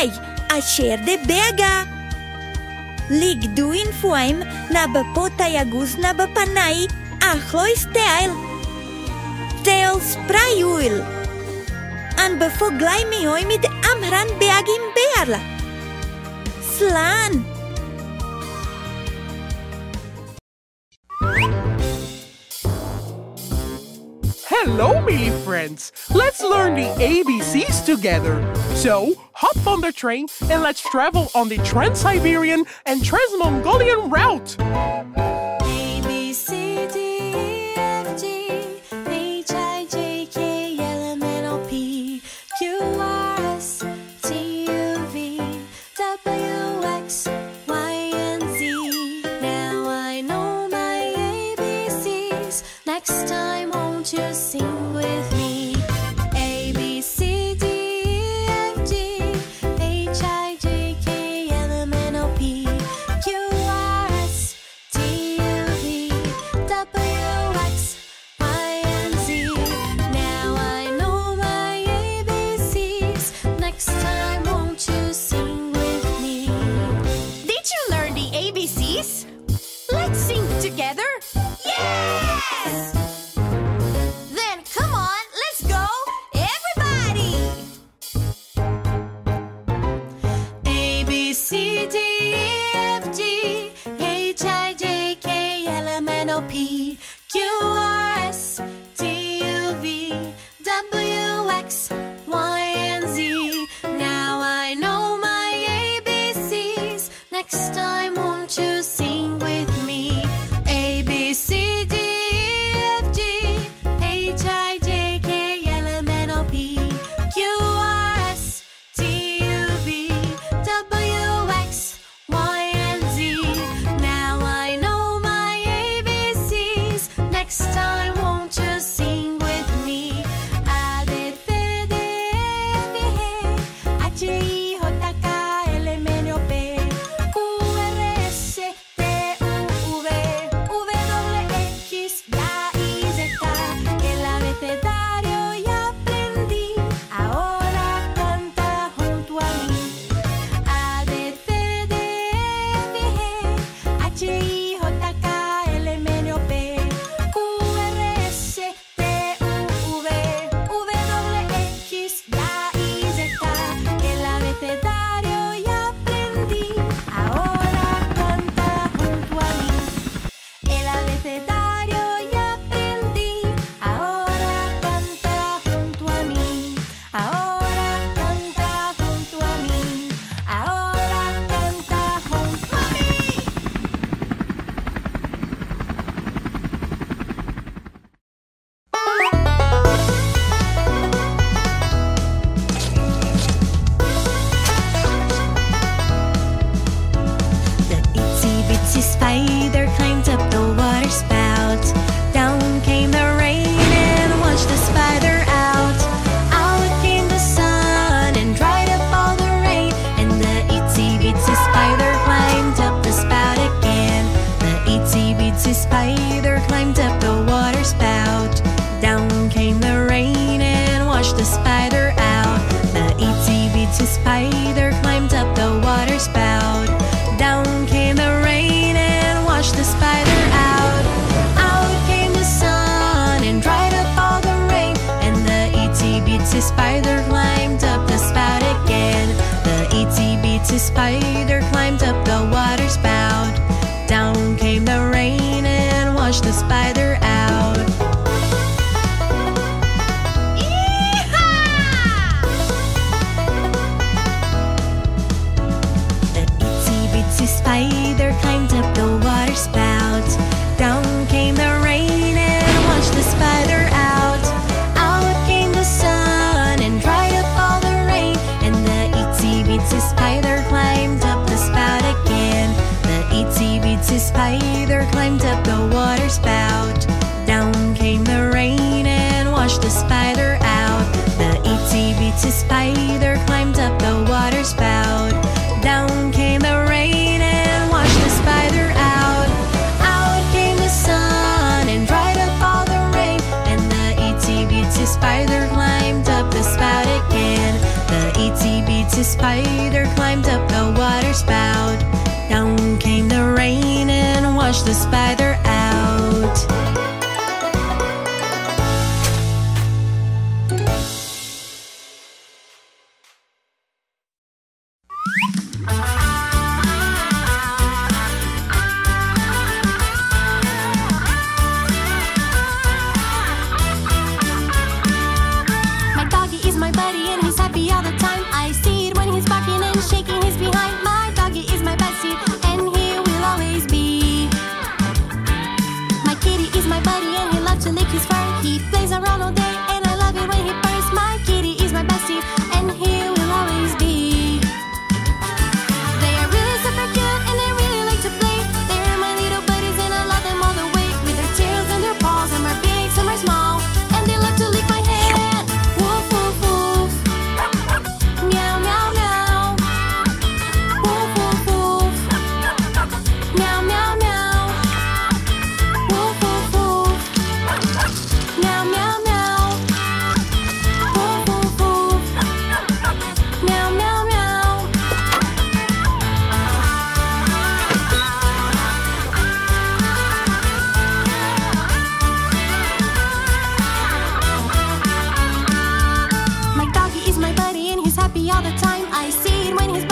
Ai, asher de Beag. Ligdu in Foghlaim na bepota agus na bepanai a Liostáil. Del spraiúil. An Foghlaim Miau mit Amhráin Beag in Breithlá. Slán. Hello, me friends. Let's learn the ABCs together. So, hop on the train and let's travel on the Trans-Siberian and Trans-Mongolian route. A, B, C, D, E, F, G, H, I, J, K, L, M, N, O, P, Q, R, S, T, U, V, W, X, Y, and Z. Now I know my ABCs. Next time, won't you sing with me? A, B, C, D, E, F, G, H, I, J, K, L, M, N, O, P, Q, R, S, T, U, V, W, X, Y, and Z. Now I know my ABCs. Next time, won't you sing with me? Did you learn the ABCs? Let's sing together. Yes! Then come on, let's go, everybody! A, B, C, D, E, F, G, H, I, J, K, L, M, N, O, P, Q, R, S, T, U, V, W, X, Y, and Z. Now I know my ABCs. Next time, won't you sing with me? A, B, C, D, E, F, G, H, I, J, K, L, M, N, O, P, Q, R, S, T, U, V, W, X, Y, and Z. Now I know my ABCs. Next time, won't you sing with me? A, B, C, D, E, F, G, H, I, J, K, L, M, N, O, P, Q, R, S, T, U, V, W, X, Y, Z. El abecedario ya aprendí. Ahora canta junto a mí. A, B, C, D, E, F, G, H, I, J, K, L, M, N, O, P, Q, R, S, T, U, V, W, X, Y, Z. El abecedario ya aprendí. Ahora canta junto a mí. El abecedario ya aprendí. Ahora canta junto a mí. Ahora canta junto a mí. Ahora canta junto a mí. The itsy bitsy spider climbed up the water spout. Down came the rain and washed the spider out. Out came the sun and dried up all the rain. And the itsy bitsy spider climbed up the spout again. The itsy bitsy spider climbed up the water spout. Down came the rain and washed the spider out. The itsy bitsy spider climbed up the water spout. Down came the rain and washed the spider out. Out came the sun and dried up all the rain. And the itsy bitsy spider climbed up the spout again. The itsy bitsy spider climbed up the water spout. Down came the rain and washed the spider out. The itsy bitsy spider climbed up the water spout. Down came the rain and washed the spider out. Out came the sun and dried up all the rain. And the itsy bitsy spider climbed up the spout again. The itsy bitsy spider climbed up the water spout. Down came the rain and washed the spider out. The itsy bitsy spider climbed up the water spout. Down came the rain and washed the spider out. Out came the sun and dried up all the rain. And the itsy bitsy spider climbed up the spout again. The itsy bitsy spider climbed up the water spout. Down came the rain and washed the spider out. My doggy is my buddy and he's happy all the time. I see it when he's barking and shaking his behind. My doggy is my bestie and he will always be. My kitty is my buddy and he loves to lick his fur. He plays around all day and I love it when he purrs. My kitty is my bestie and he will always be. They are really super cute and they really like to play. They're my little buddies and I love them all the way. With their tails and their paws, some are big, some are small, and they love to lick my hand. Woof woof woof. Meow meow meow. Woof woof woof. Meow meow meow. Woof woof woof. Meow meow meow. Woof woof woof. Meow meow meow. My doggy is my buddy and he's happy all the time. I see it when he's